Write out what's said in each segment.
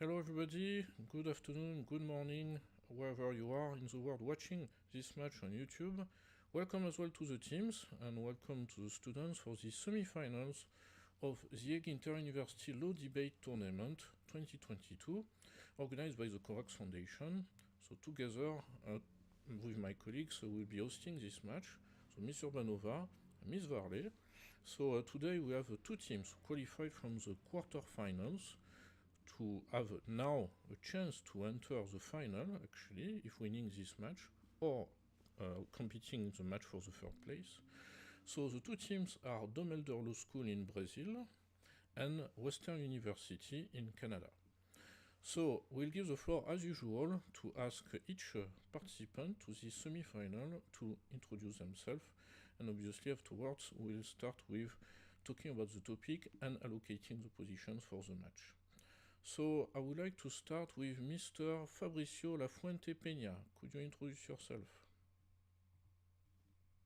Hello everybody, good afternoon, good morning, wherever you are in the world watching this match on YouTube. Welcome as well to the teams and welcome to the students for the semi-finals of the Hague Inter-University Law Debate Tournament 2022, organized by the COVAX Foundation. So together with my colleagues we'll be hosting this match, so Miss Urbanova and Miss Varley. So today we have two teams qualified from the quarterfinals to have now a chance to enter the final, actually, if winning this match, or competing in the match for the third place. So the two teams are Dom Elder Law School in Brazil and Western University in Canada. So we'll give the floor as usual to ask each participant to this semi-final to introduce themselves, and obviously afterwards we'll start with talking about the topic and allocating the positions for the match. So I would like to start with Mr. Fabricio Lafuente Peña. Could you introduce yourself?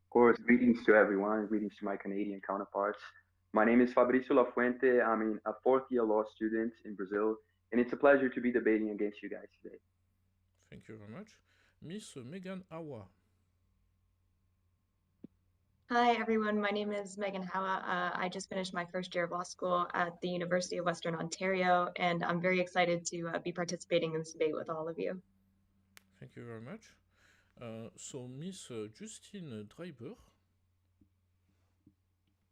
Of course, greetings to everyone, greetings to my Canadian counterparts. My name is Fabricio Lafuente. I'm a fourth year law student in Brazil, and it's a pleasure to be debating against you guys today. Thank you very much. Miss Megan Awa. Hi, everyone. My name is Megan Howa. I just finished my first year of law school at the University of Western Ontario, and I'm very excited to be participating in this debate with all of you. Thank you very much. So Miss Justine Dreiber.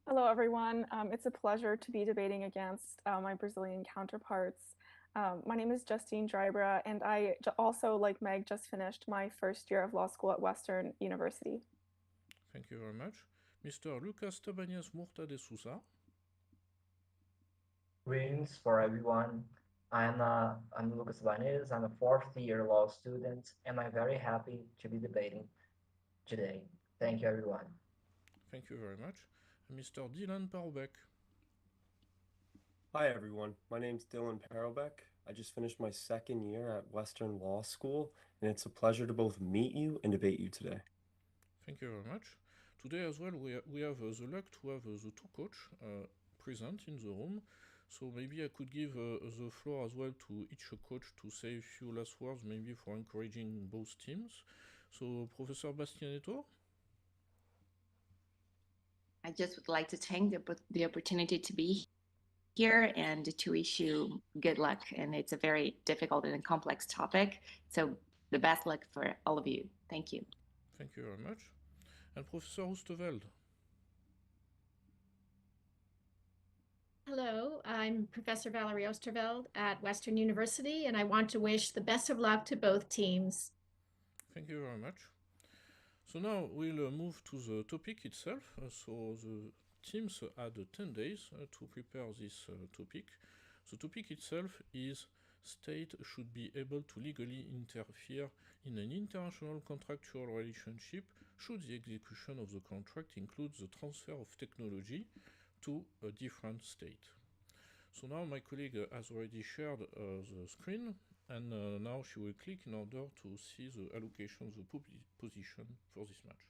Hello, everyone. It's a pleasure to be debating against my Brazilian counterparts. My name is Justine Dreiber, and I also, like Meg, just finished my first year of law school at Western University. Thank you very much. Mr. Lucas Tabanez Murta de Souza. Greetings for everyone. I'm Lucas Banez. I'm a fourth year law student, and I'm very happy to be debating today. Thank you, everyone. Thank you very much. Mr. Dylan Parobek. Hi, everyone. My name's Dylan Parobek. I just finished my second year at Western Law School, and it's a pleasure to both meet you and debate you today. Thank you very much. Today as well we have the luck to have the two coaches present in the room. So maybe I could give the floor as well to each coach to say a few last words, maybe for encouraging both teams. So Professor Bastianetto. I just would like to thank the opportunity to be here and to wish you good luck. And it's a very difficult and complex topic. So the best luck for all of you. Thank you. Thank you very much. And Professor Oosteveld. Hello, I'm Professor Valerie Oosterveld at Western University, and I want to wish the best of luck to both teams. Thank you very much. So now we'll move to the topic itself. So the teams had 10 days to prepare this topic. The topic itself is state should be able to legally interfere in an international contractual relationship should the execution of the contract include the transfer of technology to a different state. So now my colleague has already shared the screen, and now she will click in order to see the allocation of the position for this match.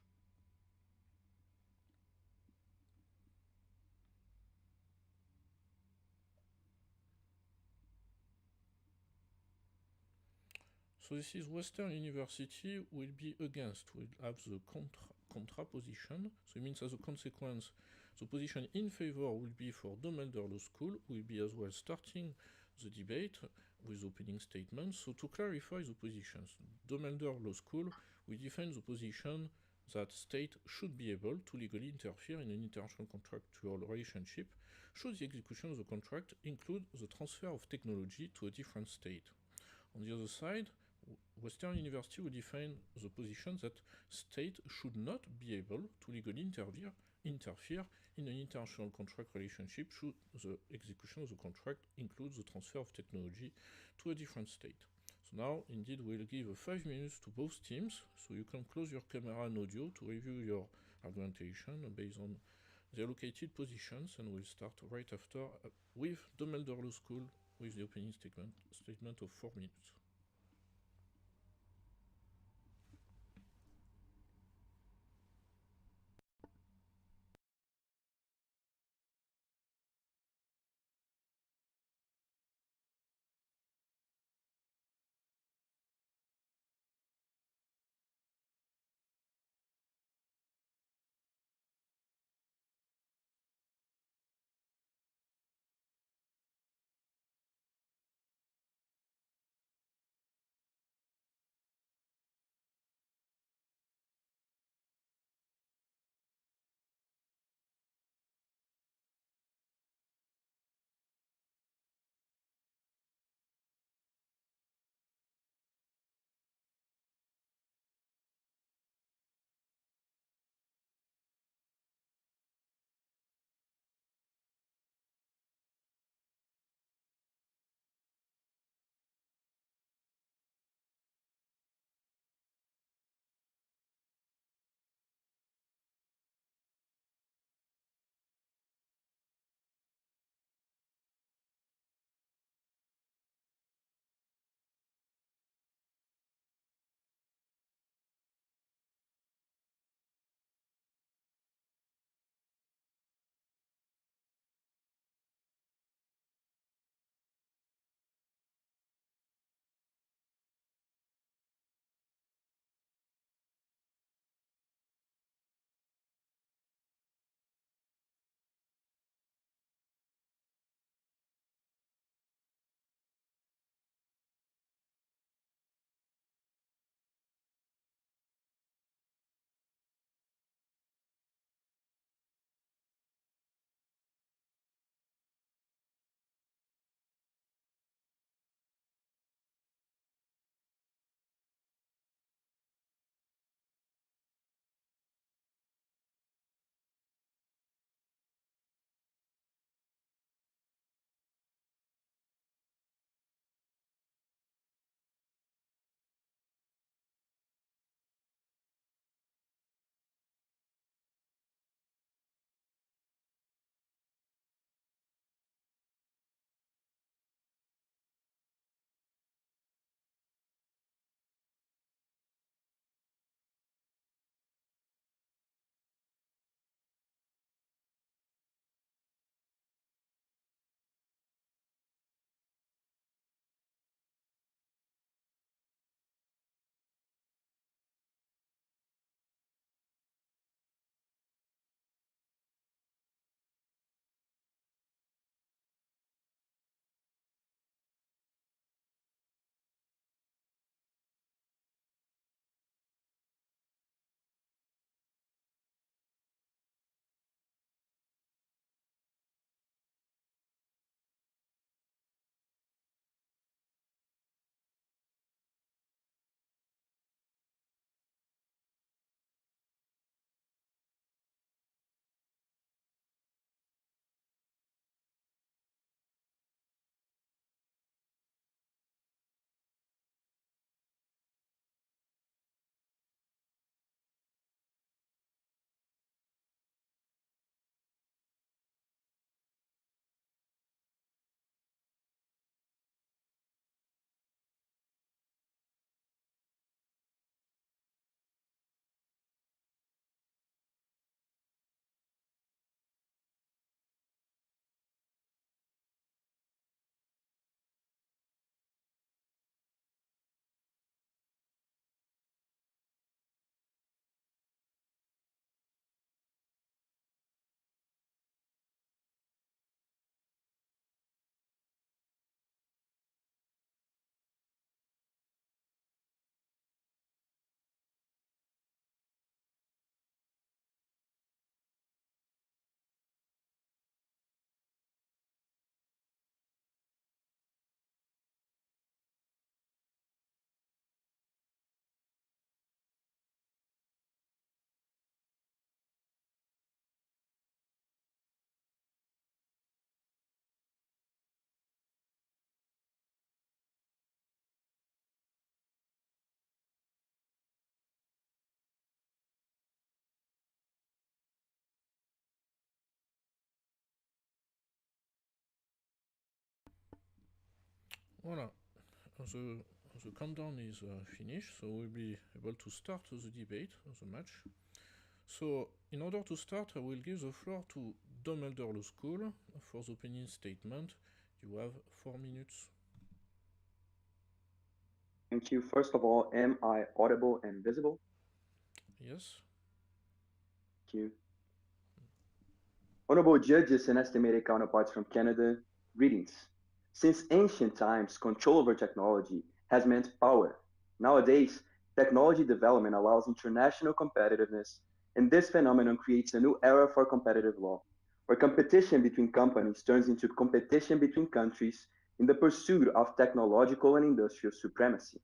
So this is Western University will be against, will have the contra position. So it means as a consequence, the position in favor will be for Dom Elder Law School, will be as well starting the debate with opening statements. So to clarify the positions, Dom Elder Law School will define the position that state should be able to legally interfere in an international contractual relationship should the execution of the contract include the transfer of technology to a different state. On the other side, Western University will define the position that state should not be able to legally interfere in an international contract relationship should the execution of the contract include the transfer of technology to a different state. So now, indeed, we'll give 5 minutes to both teams, so you can close your camera and audio to review your argumentation based on the allocated positions, and we'll start right after with Dom Elder Law School with the opening statement of 4 minutes. Voilà. The countdown is finished, so we'll be able to start the debate, the match. So, in order to start, I will give the floor to Dumbledore Law School for the opening statement. You have 4 minutes. Thank you. First of all, am I audible and visible? Yes. Thank you. Honorable judges and estimated counterparts from Canada, greetings. Since ancient times, control over technology has meant power. Nowadays, technology development allows international competitiveness, and this phenomenon creates a new era for competitive law, where competition between companies turns into competition between countries in the pursuit of technological and industrial supremacy.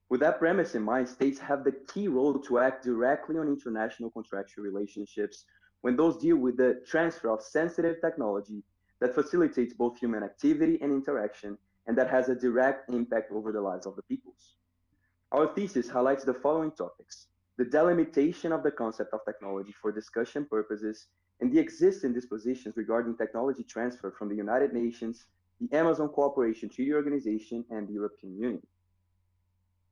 With that premise in mind, states have the key role to act directly on international contractual relationships when those deal with the transfer of sensitive technology that facilitates both human activity and interaction and that has a direct impact over the lives of the peoples. Our thesis highlights the following topics: the delimitation of the concept of technology for discussion purposes and the existing dispositions regarding technology transfer from the United Nations, the Amazon Cooperation Treaty Organization, and the European Union.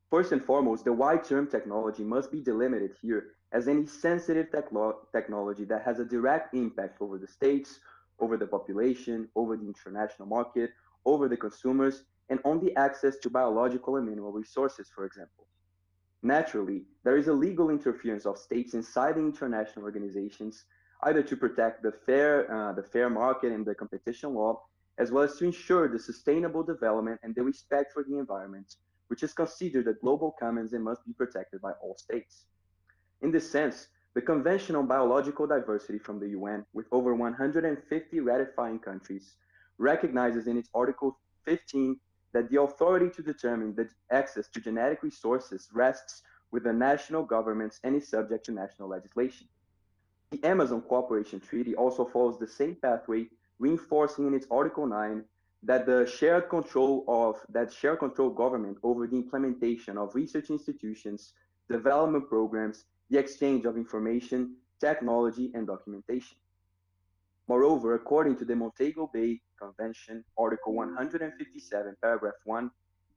First and foremost, the wide term technology must be delimited here as any sensitive technology that has a direct impact over the states, over the population, over the international market, over the consumers, and on the access to biological and mineral resources, for example. Naturally, there is a legal interference of states inside the international organizations, either to protect the fair market and the competition law, as well as to ensure the sustainable development and the respect for the environment, which is considered a global commons and must be protected by all states. In this sense, the Convention on Biological Diversity from the UN, with over 150 ratifying countries, recognizes in its Article 15 that the authority to determine the access to genetic resources rests with the national governments and is subject to national legislation. The Amazon Cooperation Treaty also follows the same pathway, reinforcing in its Article 9 that the shared control government over the implementation of research institutions, development programs, the exchange of information, technology, and documentation. Moreover, according to the Montego Bay Convention, Article 157, Paragraph 1,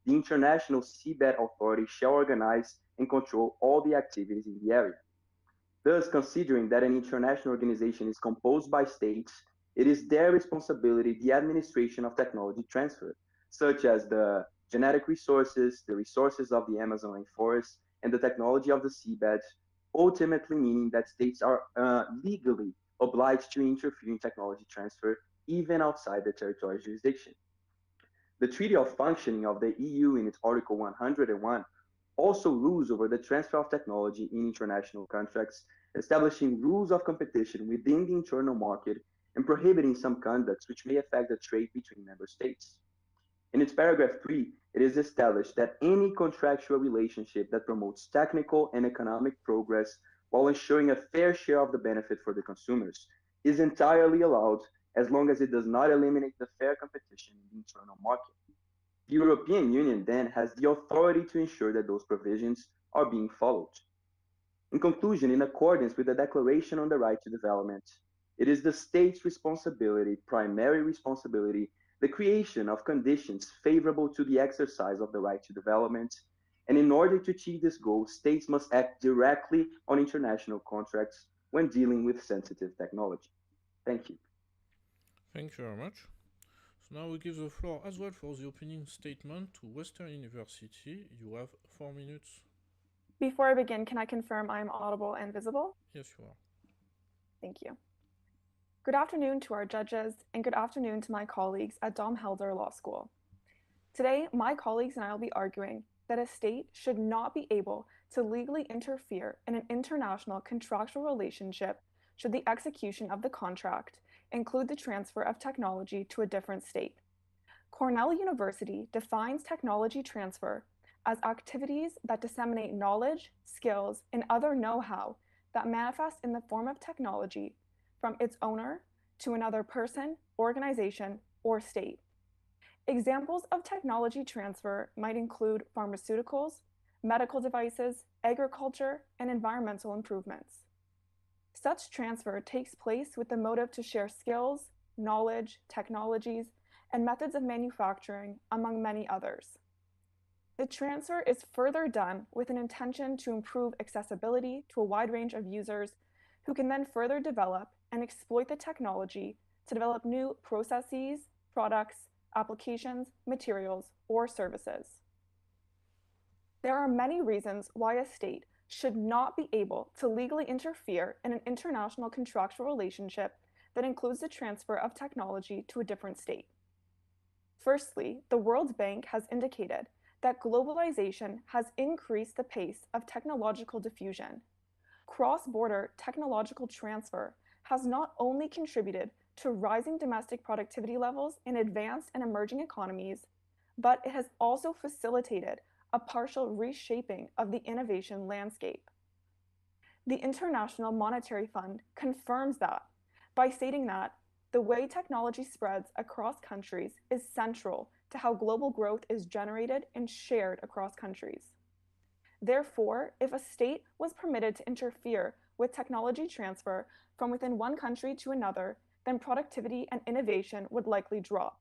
the International Seabed Authority shall organize and control all the activities in the area. Thus, considering that an international organization is composed by states, it is their responsibility the administration of technology transfer, such as the genetic resources, the resources of the Amazon rainforest, and the technology of the seabed, ultimately meaning that states are legally obliged to interfere in technology transfer even outside their territorial jurisdiction. The Treaty of Functioning of the EU in its Article 101 also rules over the transfer of technology in international contracts, establishing rules of competition within the internal market and prohibiting some conducts which may affect the trade between member states. In its paragraph 3, it is established that any contractual relationship that promotes technical and economic progress while ensuring a fair share of the benefit for the consumers is entirely allowed as long as it does not eliminate the fair competition in the internal market. The European Union then has the authority to ensure that those provisions are being followed. In conclusion, in accordance with the Declaration on the Right to Development, it is the state's responsibility, primary responsibility, the creation of conditions favorable to the exercise of the right to development. And in order to achieve this goal, states must act directly on international contracts when dealing with sensitive technology. Thank you. Thank you very much. So now we give the floor as well for the opening statement to Western University. You have 4 minutes. Before I begin, can I confirm I'm audible and visible? Yes, you are. Thank you. Good afternoon to our judges, and good afternoon to my colleagues at Dom Helder Law School. Today, my colleagues and I will be arguing that a state should not be able to legally interfere in an international contractual relationship should the execution of the contract include the transfer of technology to a different state. Cornell University defines technology transfer as activities that disseminate knowledge, skills, and other know-how that manifest in the form of technology from its owner to another person, organization, or state. Examples of technology transfer might include pharmaceuticals, medical devices, agriculture, and environmental improvements. Such transfer takes place with the motive to share skills, knowledge, technologies, and methods of manufacturing, among many others. The transfer is further done with an intention to improve accessibility to a wide range of users who can then further develop and exploit the technology to develop new processes, products, applications, materials, or services. There are many reasons why a state should not be able to legally interfere in an international contractual relationship that includes the transfer of technology to a different state. Firstly, the World Bank has indicated that globalization has increased the pace of technological diffusion. Cross-border technological transfer has not only contributed to rising domestic productivity levels in advanced and emerging economies, but it has also facilitated a partial reshaping of the innovation landscape. The International Monetary Fund confirms that by stating that the way technology spreads across countries is central to how global growth is generated and shared across countries. Therefore, if a state was permitted to interfere with technology transfer from within one country to another, then productivity and innovation would likely drop.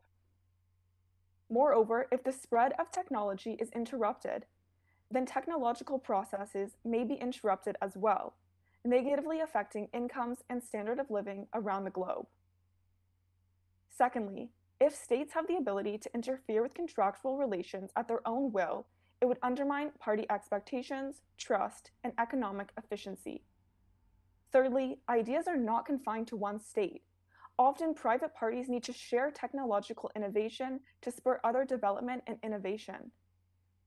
Moreover, if the spread of technology is interrupted, then technological processes may be interrupted as well, negatively affecting incomes and standard of living around the globe. Secondly, if states have the ability to interfere with contractual relations at their own will, it would undermine party expectations, trust, and economic efficiency. Thirdly, ideas are not confined to one state. Often, private parties need to share technological innovation to spur other development and innovation.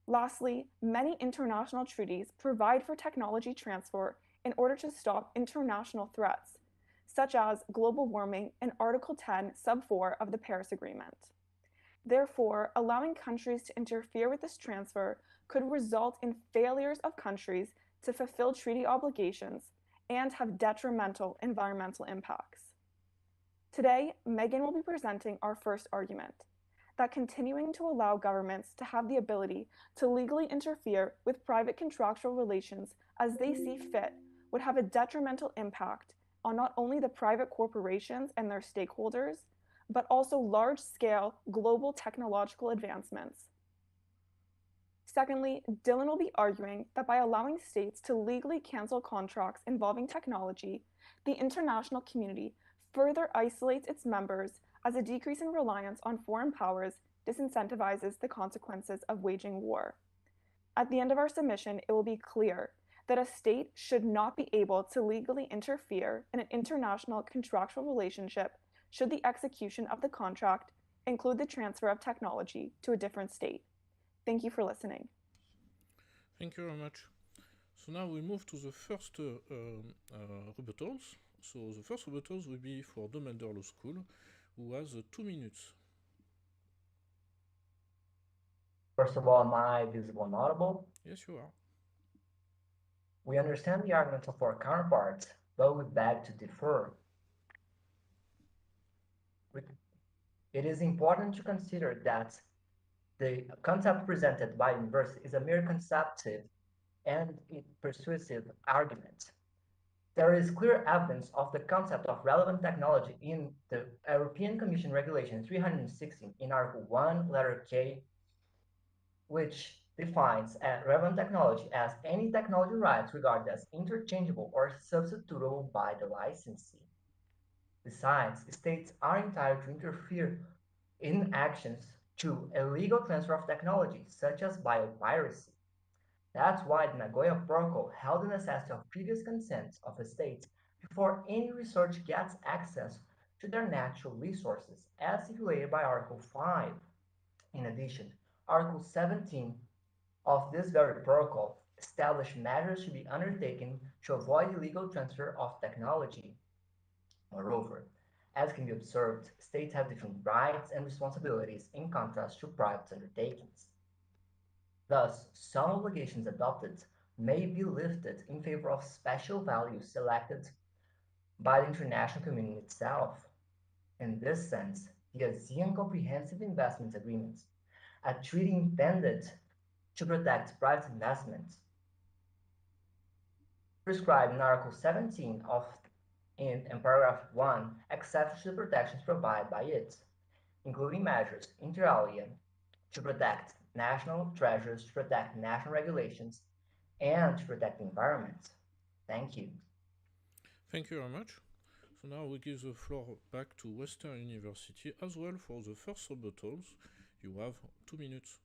Lastly, many international treaties provide for technology transfer in order to stop international threats, such as global warming and Article 10, Sub 4 of the Paris Agreement. Therefore, allowing countries to interfere with this transfer could result in failures of countries to fulfill treaty obligations and have detrimental environmental impacts. Today, Megan will be presenting our first argument, that continuing to allow governments to have the ability to legally interfere with private contractual relations as they see fit would have a detrimental impact on not only the private corporations and their stakeholders, but also large-scale global technological advancements. Secondly, Dylan will be arguing that by allowing states to legally cancel contracts involving technology, the international community further isolates its members as a decrease in reliance on foreign powers disincentivizes the consequences of waging war. At the end of our submission, it will be clear that a state should not be able to legally interfere in an international contractual relationship should the execution of the contract include the transfer of technology to a different state. Thank you for listening. Thank you very much. So now we move to the first rebuttals. So the first rebuttals will be for Domelder Law School, who has 2 minutes. First of all, am I visible and audible? Yes, you are. We understand the arguments of our counterparts, but we beg to differ. It is important to consider that the concept presented by the university is a mere conceptive and persuasive argument. There is clear evidence of the concept of relevant technology in the European Commission Regulation 316 in Article 1, letter K, which defines relevant technology as any technology rights regarded as interchangeable or substitutable by the licensee. Besides, states are entitled to interfere in actions to illegal transfer of technology, such as biopiracy. That's why the Nagoya Protocol held the necessity of previous consent of the states before any research gets access to their natural resources, as stipulated by Article 5. In addition, Article 17 of this very protocol established measures to be undertaken to avoid illegal transfer of technology. Moreover, as can be observed, states have different rights and responsibilities in contrast to private undertakings. Thus, some obligations adopted may be lifted in favor of special values selected by the international community itself. In this sense, the ASEAN Comprehensive Investment Agreement, a treaty intended to protect private investments, prescribed in Article 17 in paragraph 1 accepts the protections provided by it. including measures inter alia to protect national treasures, to protect national regulations, and to protect the environment. Thank you. Thank you very much. So now we give the floor back to Western University as well for the first rebuttals. You have 2 minutes.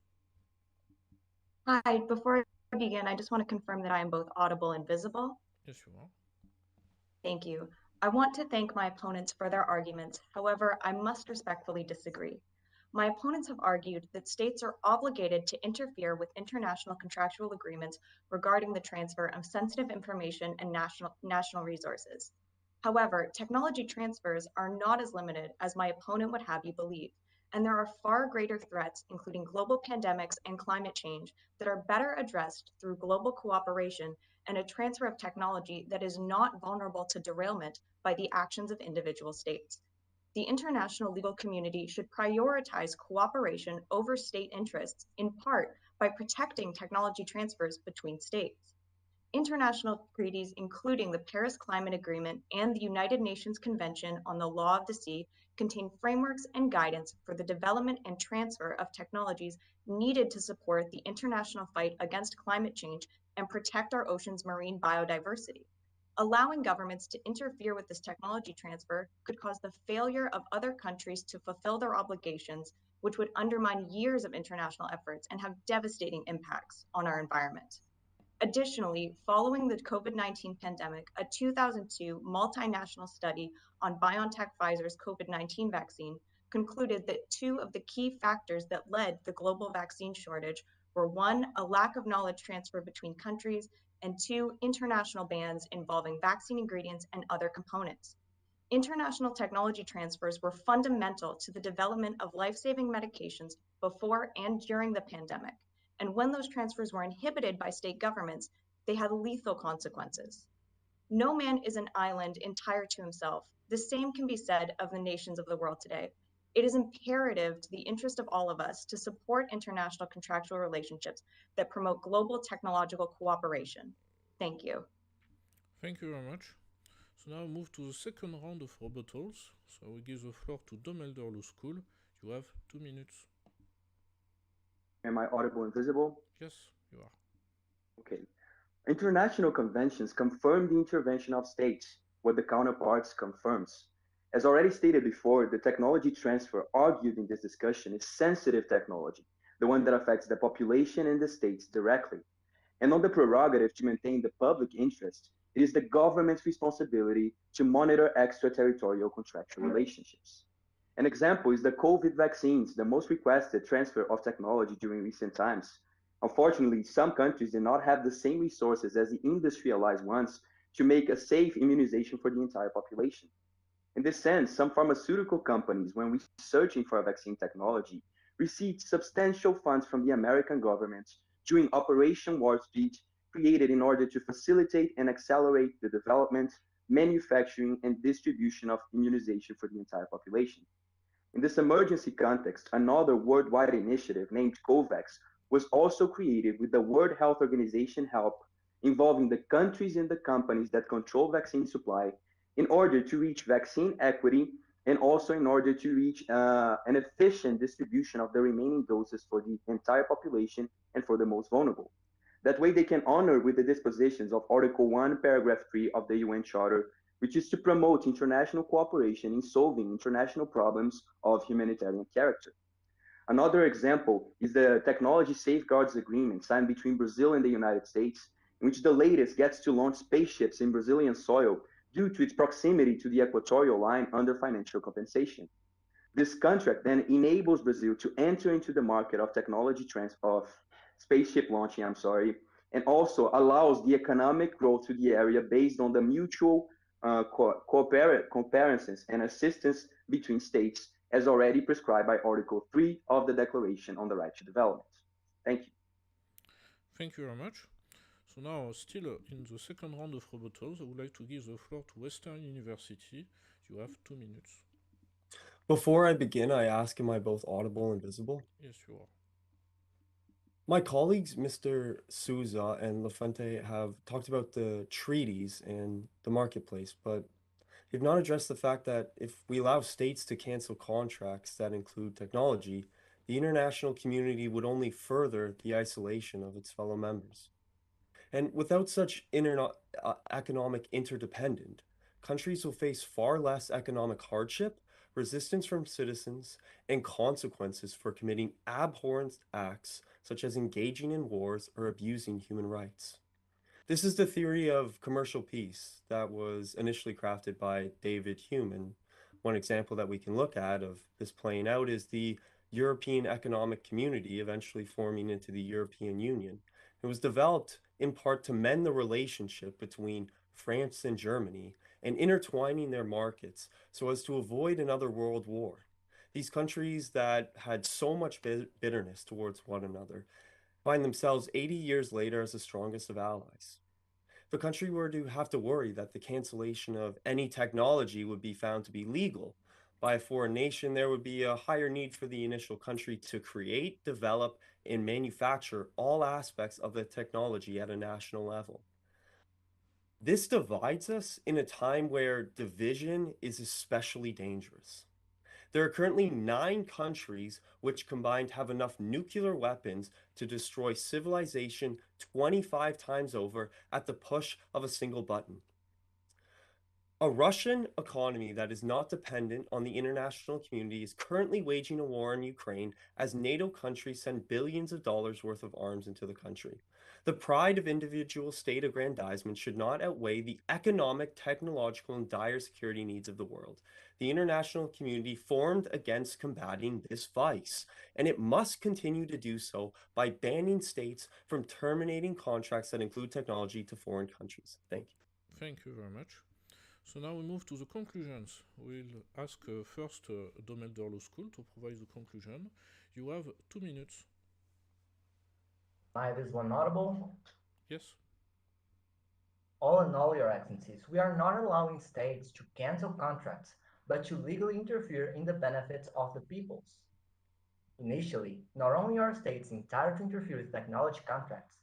Hi, before I begin, I just want to confirm that I am both audible and visible. Yes, you are. Thank you. I want to thank my opponents for their arguments. However, I must respectfully disagree. My opponents have argued that states are obligated to interfere with international contractual agreements regarding the transfer of sensitive information and national resources. However, technology transfers are not as limited as my opponent would have you believe, and there are far greater threats, including global pandemics and climate change, that are better addressed through global cooperation and a transfer of technology that is not vulnerable to derailment by the actions of individual states. The international legal community should prioritize cooperation over state interests, in part by protecting technology transfers between states. International treaties, including the Paris Climate Agreement and the United Nations Convention on the Law of the Sea, contain frameworks and guidance for the development and transfer of technologies needed to support the international fight against climate change and protect our ocean's marine biodiversity. Allowing governments to interfere with this technology transfer could cause the failure of other countries to fulfill their obligations, which would undermine years of international efforts and have devastating impacts on our environment. Additionally, following the COVID-19 pandemic, a 2002 multinational study on BioNTech Pfizer's COVID-19 vaccine concluded that two of the key factors that led the global vaccine shortage were one, a lack of knowledge transfer between countries, and two, international bans involving vaccine ingredients and other components. International technology transfers were fundamental to the development of life-saving medications before and during the pandemic. And when those transfers were inhibited by state governments, they had lethal consequences. No man is an island entire to himself. The same can be said of the nations of the world today. It is imperative to the interest of all of us to support international contractual relationships that promote global technological cooperation. Thank you. Thank you very much. So now move to the second round of rebuttals. So we give the floor to Domelder Law School. You have 2 minutes. Am I audible and visible? Yes, you are. Okay. International conventions confirm the intervention of states, what the counterparts confirms. As already stated before, the technology transfer argued in this discussion is sensitive technology, the one that affects the population and the states directly. And on the prerogative to maintain the public interest, it is the government's responsibility to monitor extraterritorial contractual relationships. An example is the COVID vaccines, the most requested transfer of technology during recent times. Unfortunately, some countries did not have the same resources as the industrialized ones to make a safe immunization for the entire population. In this sense, some pharmaceutical companies, when researching for a vaccine technology, received substantial funds from the American government during Operation Warp Speed, created in order to facilitate and accelerate the development, manufacturing, and distribution of immunization for the entire population. In this emergency context, another worldwide initiative named COVAX was also created with the World Health Organization help, involving the countries and the companies that control vaccine supply in order to reach vaccine equity and also in order to reach an efficient distribution of the remaining doses for the entire population and for the most vulnerable. That way they can honor with the dispositions of Article 1, Paragraph 3 of the UN Charter, which is to promote international cooperation in solving international problems of humanitarian character. Another example is the Technology Safeguards Agreement signed between Brazil and the United States, in which the latest gets to launch spaceships in Brazilian soil due to its proximity to the equatorial line under financial compensation. This contract then enables Brazil to enter into the market of of spaceship launching, and also allows the economic growth to the area based on the mutual comparisons and assistance between states as already prescribed by Article 3 of the Declaration on the Right to Development. Thank you. Thank you very much. So now, still in the second round of rebuttals, I would like to give the floor to Western University. You have 2 minutes. Before I begin, I ask, am I both audible and visible? Yes, you are. My colleagues, Mr. Souza and Lafuente, have talked about the treaties and the marketplace, but You've not addressed the fact that if we allow states to cancel contracts that include technology, the international community would only further the isolation of its fellow members. And without such economic interdependence, countries will face far less economic hardship, resistance from citizens, and consequences for committing abhorrent acts such as engaging in wars or abusing human rights. This is the theory of commercial peace that was initially crafted by David Hume. And one example that we can look at of this playing out is the European Economic Community eventually forming into the European Union. It was developed in part to mend the relationship between France and Germany and intertwining their markets so as to avoid another world war. These countries that had so much bitterness towards one another find themselves 80 years later as the strongest of allies. If a country were to have to worry that the cancellation of any technology would be found to be legal by a foreign nation, there would be a higher need for the initial country to create, develop, and manufacture all aspects of the technology at a national level. This divides us in a time where division is especially dangerous. There are currently 9 countries which combined have enough nuclear weapons to destroy civilization 25 times over at the push of a single button. A Russian economy that is not dependent on the international community is currently waging a war in Ukraine as NATO countries send billions of dollars worth of arms into the country. The pride of individual state aggrandizement should not outweigh the economic, technological, and dire security needs of the world. The international community formed against combating this vice, and it must continue to do so by banning states from terminating contracts that include technology to foreign countries. Thank you. Thank you very much. So now we move to the conclusions. We'll ask first Domelder Law School to provide the conclusion. You have 2 minutes. Is one audible? Yes. All in all, Your Excellencies, we are not allowing states to cancel contracts, but to legally interfere in the benefits of the peoples. Initially, not only are states entitled to interfere with technology contracts,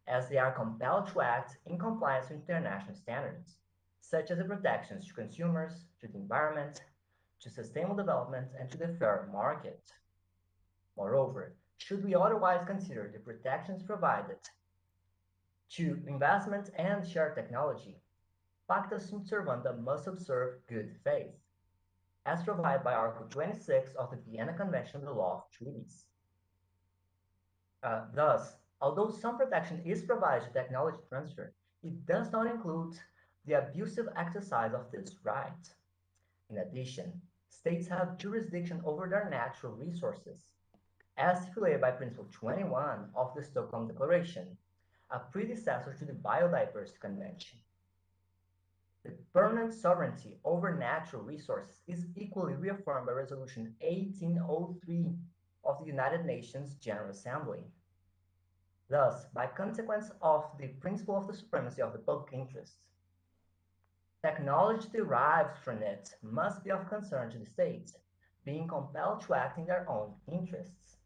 as they are compelled to act in compliance with international standards, such as the protections to consumers, to the environment, to sustainable development, and to the fair market. Moreover, should we otherwise consider the protections provided to investment and shared technology, Pacta sunt servanda must observe good faith, as provided by Article 26 of the Vienna Convention on the Law of Treaties. Thus, although some protection is provided to technology transfer, it does not include the abusive exercise of this right. In addition, states have jurisdiction over their natural resources, as stipulated by Principle 21 of the Stockholm Declaration, a predecessor to the Biodiversity Convention. The permanent sovereignty over natural resources is equally reaffirmed by Resolution 1803 of the United Nations General Assembly. Thus, by consequence of the principle of the supremacy of the public interest, technology derived from it must be of concern to the states, being compelled to act in their own interests.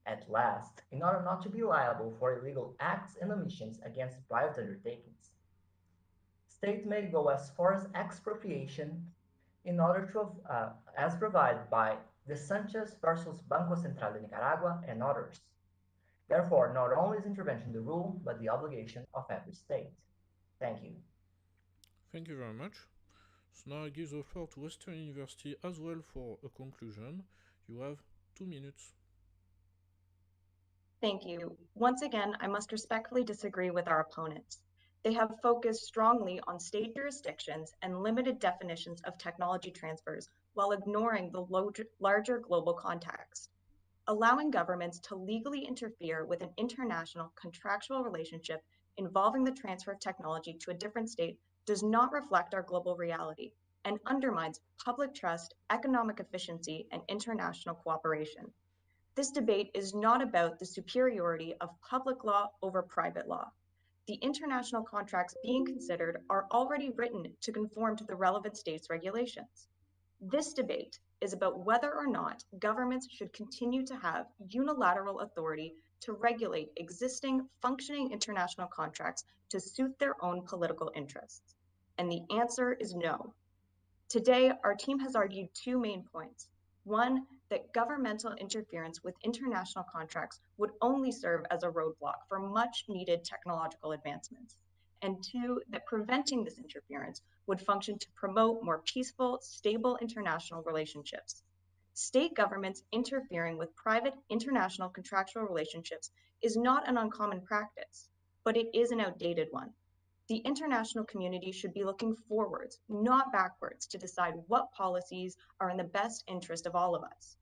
At last, in order not to be liable for illegal acts and omissions against private undertakings, states may go as far as expropriation in order to, as provided by the Sanchez versus Banco Central de Nicaragua and others. Therefore, not only is intervention the rule, but the obligation of every state. Thank you. Thank you very much. So now I give the floor to Western University as well for a conclusion. You have 2 minutes. Thank you. Once again, I must respectfully disagree with our opponents. They have focused strongly on state jurisdictions and limited definitions of technology transfers while ignoring the larger global context. Allowing governments to legally interfere with an international contractual relationship involving the transfer of technology to a different state does not reflect our global reality and undermines public trust, economic efficiency, and international cooperation. This debate is not about the superiority of public law over private law. The international contracts being considered are already written to conform to the relevant states' regulations. This debate is about whether or not governments should continue to have unilateral authority to regulate existing functioning international contracts to suit their own political interests. And the answer is no. Today, our team has argued two main points. One, that governmental interference with international contracts would only serve as a roadblock for much needed technological advancements. And two, that preventing this interference would function to promote more peaceful, stable international relationships. State governments interfering with private international contractual relationships is not an uncommon practice, but it is an outdated one. The international community should be looking forwards, not backwards, to decide what policies are in the best interest of all of us.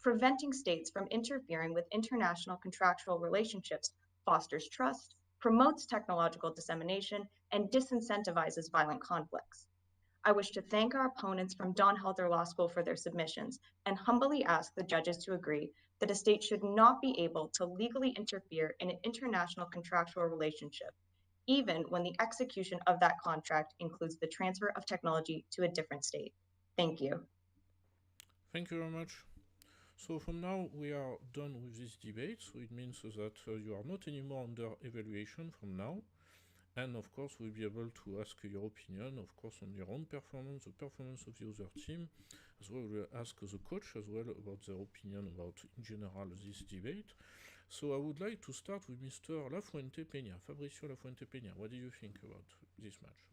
Preventing states from interfering with international contractual relationships fosters trust, promotes technological dissemination, and disincentivizes violent conflicts. I wish to thank our opponents from Don Helder Law School for their submissions and humbly ask the judges to agree that a state should not be able to legally interfere in an international contractual relationship, even when the execution of that contract includes the transfer of technology to a different state. Thank you. Thank you very much. So from now we are done with this debate, so it means that you are not anymore under evaluation from now, and of course we'll be able to ask your opinion, of course, on your own performance, the performance of the other team, as well we'll ask the coach as well about their opinion about, in general, this debate. So I would like to start with Mr. Lafuente Peña, Fabricio Lafuente Peña. What do you think about this match?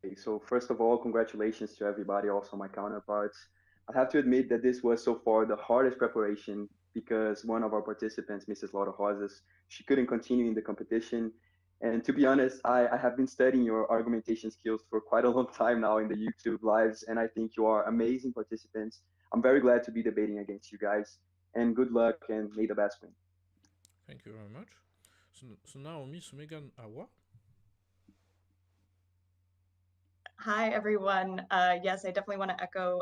Okay, so first of all, congratulations to everybody, also my counterparts. I have to admit that this was so far the hardest preparation because one of our participants, Mrs. Laura Rosas, she couldn't continue in the competition. And to be honest, I have been studying your argumentation skills for quite a long time now in the YouTube lives, and I think you are amazing participants. I'm very glad to be debating against you guys, and good luck and may the best win. Thank you very much. So now Miss Megan Awa. Hi, everyone. Yes, I definitely want to echo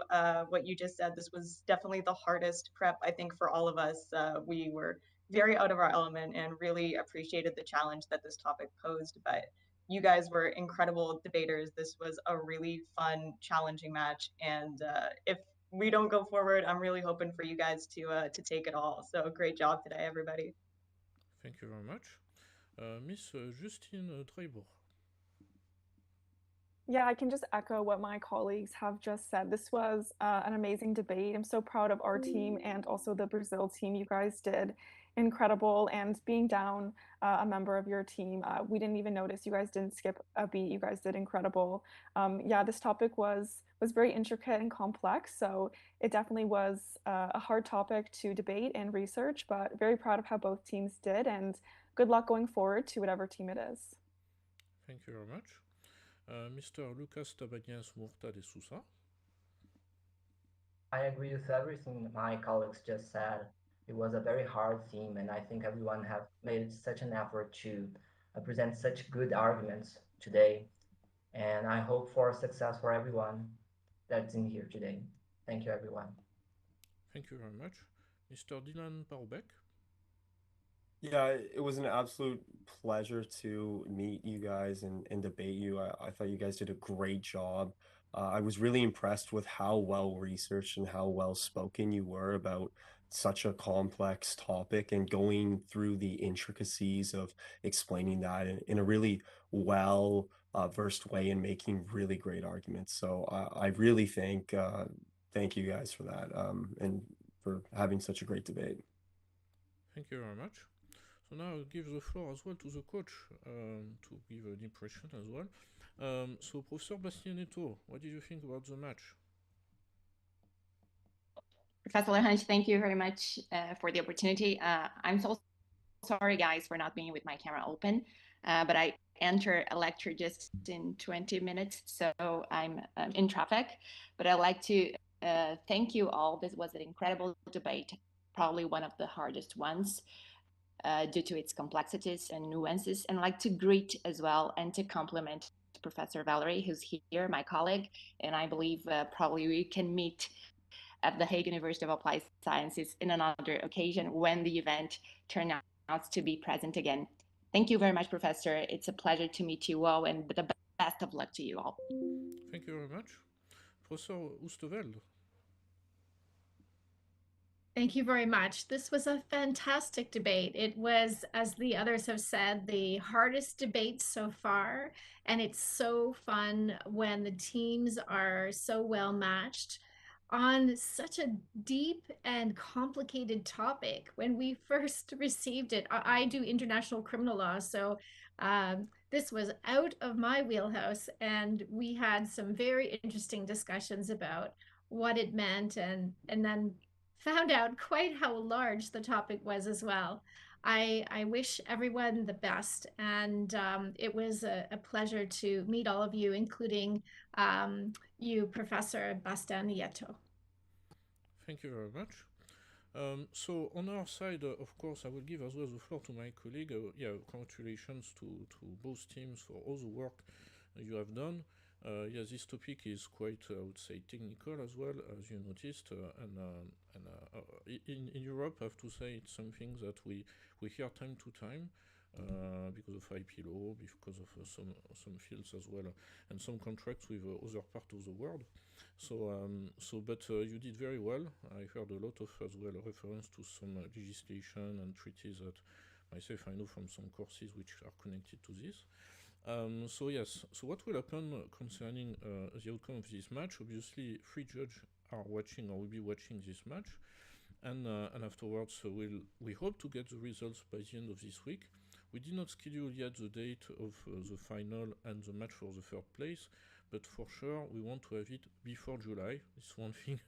what you just said. This was definitely the hardest prep, I think, for all of us. We were very out of our element and really appreciated the challenge that this topic posed. But you guys were incredible debaters. This was a really fun, challenging match. And if we don't go forward, I'm really hoping for you guys to take it all. So great job today, everybody. Thank you very much. Miss Justine Dreibor. Yeah, I can just echo what my colleagues have just said. This was an amazing debate. I'm so proud of our team and also the Brazil team. You guys did incredible, and being down a member of your team, we didn't even notice. You guys didn't skip a beat. You guys did incredible. Yeah, this topic was very intricate and complex, so it definitely was a hard topic to debate and research, but very proud of how both teams did, and good luck going forward to whatever team it is. Thank you very much. Mr. Lucas Tabañas Murta de Sousa. I agree with everything my colleagues just said. It was a very hard theme, and I think everyone have made such an effort to present such good arguments today. And I hope for success for everyone that's in here today. Thank you, everyone. Thank you very much. Mr. Dylan Parbeck. Yeah, it was an absolute pleasure to meet you guys and debate you. I thought you guys did a great job. I was really impressed with how well researched and how well spoken you were about such a complex topic and going through the intricacies of explaining that in a really well versed way and making really great arguments. So I really thank you guys for that and for having such a great debate. Thank you very much. So now I'll give the floor as well to the coach to give an impression as well. So Professor Bastianetto, what did you think about the match? Professor Lehanch, thank you very much for the opportunity. I'm so sorry, guys, for not being with my camera open, but I enter a lecture just in 20 minutes, so I'm in traffic. But I'd like to thank you all. This was an incredible debate, probably one of the hardest ones. Due to its complexities and nuances, and I'd like to greet as well and to compliment Professor Valerie, who's here, my colleague, and I believe probably we can meet at the Hague University of Applied Sciences in another occasion when the event turns out to be present again. Thank you very much, Professor. It's a pleasure to meet you all, and the best of luck to you all. Thank you very much. Professor Oosteveld. Thank you very much. This was a fantastic debate. It was, as the others have said, the hardest debate so far. And it's so fun when the teams are so well matched on such a deep and complicated topic. When we first received it, I do international criminal law, so this was out of my wheelhouse, and we had some very interesting discussions about what it meant, and then found out quite how large the topic was as well. I wish everyone the best, and it was a pleasure to meet all of you, including you, Professor Bastianetto. Thank you very much. So on our side, of course, I will give as well the floor to my colleague. Yeah, congratulations to both teams for all the work you have done. Yeah, this topic is quite, I would say, technical as well, as you noticed, in Europe, I have to say it's something that we hear time to time. Because of IP law, because of some fields as well, and some contracts with other parts of the world. But you did very well. I heard a lot of as well reference to some legislation and treaties that myself I know from some courses which are connected to this. So yes, so what will happen concerning the outcome of this match? Obviously, 3 judges are watching or will be watching this match, and afterwards we hope to get the results by the end of this week. We did not schedule yet the date of the final and the match for the 3rd place, but for sure we want to have it before July. It's one thing,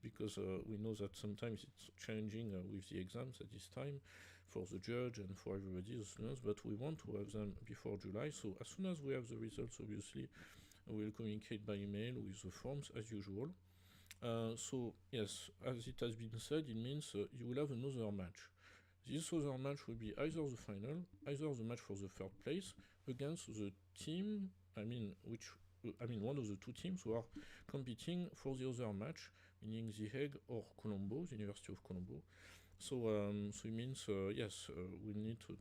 because we know that sometimes it's challenging with the exams at this time for the judge and for everybody, the students, but we want to have them before July. So as soon as we have the results, obviously, we will communicate by email with the forms as usual. So yes, as it has been said, it means you will have another match. This other match will be either the final, either the match for the 3rd place against the team, one of the 2 teams who are competing for the other match, meaning The Hague or Colombo, the University of Colombo. So it means, yes, we need to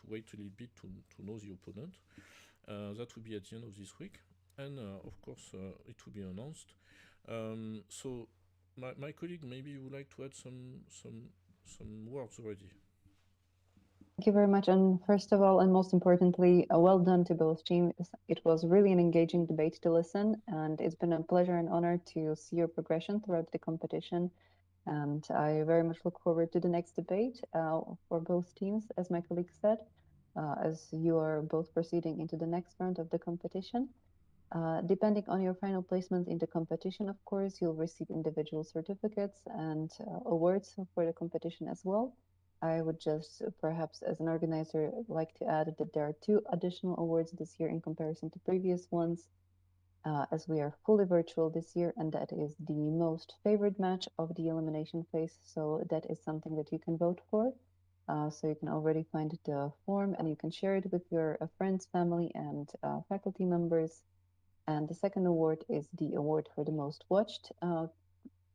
wait a little bit to know the opponent. That will be at the end of this week, and of course it will be announced. So my colleague, maybe you would like to add some words already. Thank you very much. And first of all, and most importantly, well done to both teams. It was really an engaging debate to listen, and it's been a pleasure and honor to see your progression throughout the competition. And I very much look forward to the next debate for both teams, as my colleague said, as you are both proceeding into the next round of the competition. Depending on your final placement in the competition, of course, you'll receive individual certificates and awards for the competition as well. I would just perhaps as an organizer like to add that there are 2 additional awards this year in comparison to previous ones, as we are fully virtual this year, and that is the most favored match of the elimination phase. So that is something that you can vote for. So you can already find the form and you can share it with your friends, family, and faculty members. And the second award is the award for the most watched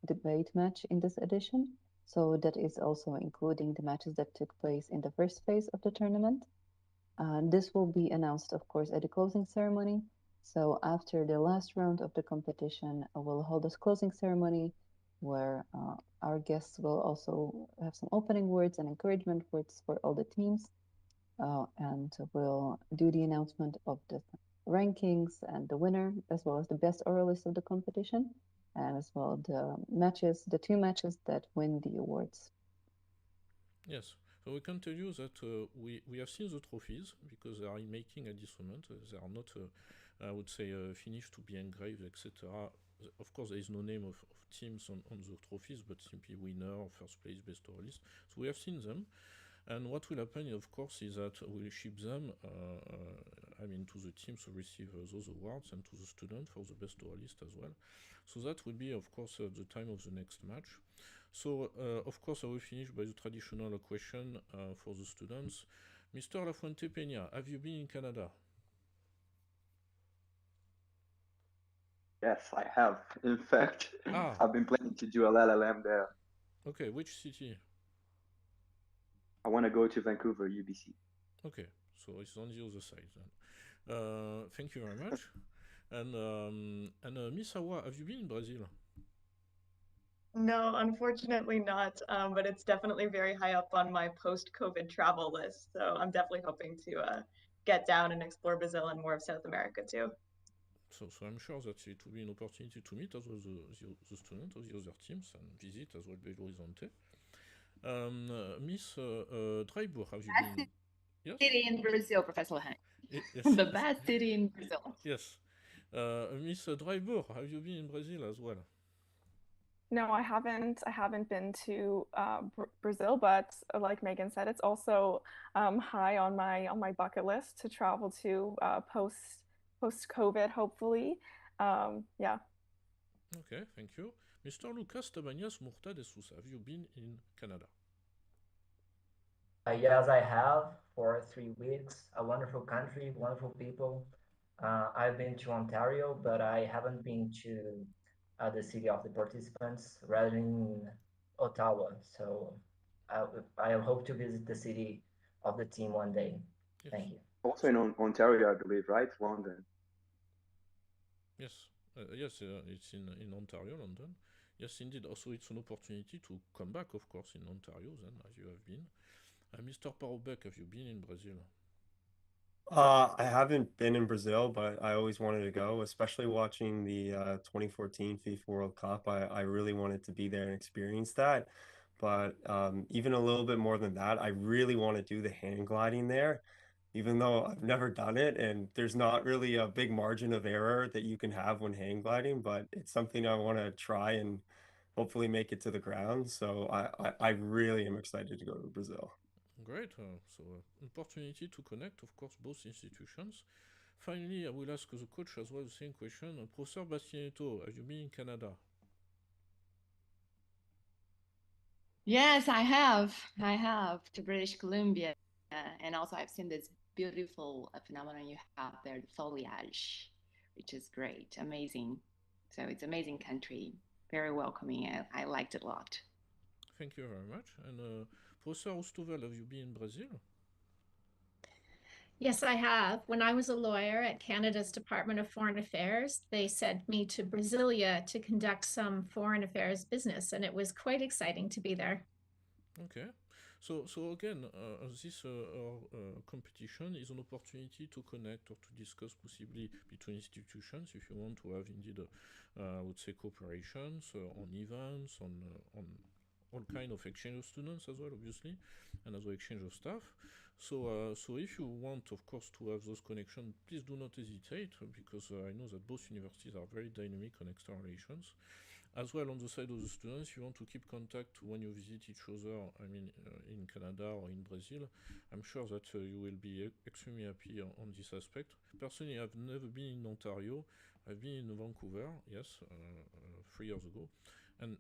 debate match in this edition. So that is also including the matches that took place in the first phase of the tournament. This will be announced, of course, at the closing ceremony. So after the last round of the competition, we'll hold a closing ceremony where our guests will also have some opening words and encouragement words for all the teams. And we'll do the announcement of the rankings and the winner, as well as the best oralist of the competition, and as well the 2 matches that win the awards. Yes, so we can tell you that we have seen the trophies, because they are in making at this moment. They are not, I would say, finished to be engraved, etc. Of course, there is no name of teams on the trophies, but simply winner, first place, best oralist. So we have seen them. And what will happen, of course, is that we'll ship them, to the teams who receive those awards, and to the students for the best oralist as well. So that will be, of course, at the time of the next match. So, of course, I will finish by the traditional question for the students. Mr. Lafuente Peña, have you been in Canada? Yes, I have. In fact, I've been planning to do a LLM there. Okay, which city? I want to go to Vancouver, UBC. Okay, so it's on the other side then. Thank you very much. And Miss Awa, have you been in Brazil? No, unfortunately not, but it's definitely very high up on my post-COVID travel list. So I'm definitely hoping to get down and explore Brazil and more of South America too. So I'm sure that it will be an opportunity to meet as well the students of the other teams and visit as well Belo Horizonte. Miss Dreiber, have you been? Yes? City in Brazil, Professor Han. Yes. The best city in Brazil. Yes. Miss Dreiber, have you been in Brazil as well? No, I haven't. I haven't been to Brazil, but like Megan said, it's also high on my bucket list to travel to post COVID, hopefully. Yeah. Okay, thank you. Mr. Lucas Tabanias Murta de Sousa, have you been in Canada? Yes, I have for 3 weeks. A wonderful country, wonderful people. I've been to Ontario, but I haven't been to the city of the participants, rather in Ottawa. So I hope to visit the city of the team one day. Yes. Thank you. Also in Ontario, I believe, right? London. Yes. Yes, it's in Ontario, London. Yes, indeed. Also, it's an opportunity to come back, of course, in Ontario, then, as you have been. Mr. Parobek, have you been in Brazil? I haven't been in Brazil, but I always wanted to go, especially watching the 2014 FIFA World Cup. I really wanted to be there and experience that. But even a little bit more than that, I really want to do the hang gliding there, even though I've never done it. And there's not really a big margin of error that you can have when hang gliding, but it's something I want to try and hopefully make it to the ground. So I really am excited to go to Brazil. Great. So, opportunity to connect, of course, both institutions. Finally, I will ask the coach as well the same question. Professor Bastianetto, have you been in Canada? Yes, I have. I have to British Columbia, and also I've seen this beautiful phenomenon you have there, the foliage, which is great, amazing. So it's amazing country, very welcoming. I liked it a lot. Thank you very much. And Professor Ostuvel, have you been in Brazil? Yes, I have. When I was a lawyer at Canada's Department of Foreign Affairs, they sent me to Brasilia to conduct some foreign affairs business, and it was quite exciting to be there. Okay. So again, this competition is an opportunity to connect or to discuss possibly between institutions if you want to have indeed, I would say, cooperations on events, on all kind of exchange of students as well, obviously, and as well exchange of staff. So if you want, of course, to have those connections, please do not hesitate because I know that both universities are very dynamic on external relations. As well, on the side of the students, you want to keep contact when you visit each other, I mean, in Canada or in Brazil. I'm sure that you will be extremely happy on this aspect. Personally, I've never been in Ontario. I've been in Vancouver, yes, 3 years ago. And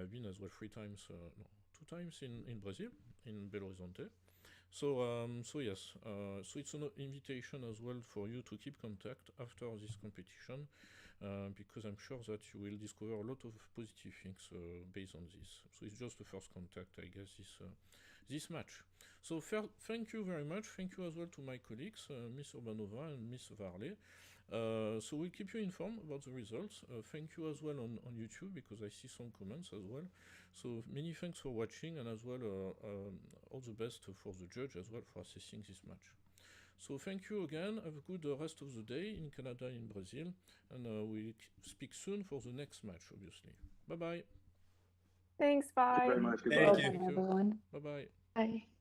I've been as well 2 times in Brazil, in Belo Horizonte. So yes, so it's an invitation as well for you to keep contact after this competition. Because I'm sure that you will discover a lot of positive things based on this. So it's just the first contact, I guess, this match. So thank you very much. Thank you as well to my colleagues, Miss Urbanova and Miss Varley. So we'll keep you informed about the results. Thank you as well on YouTube because I see some comments as well. So many thanks for watching and as well all the best for the judge as well for assessing this match. So thank you again. Have a good rest of the day in Canada and in Brazil. And we'll speak soon for the next match, obviously. Bye-bye. Thanks. Thank you Bye. very much. Thank Goodbye. you. Welcome, everyone. Bye-bye. Bye.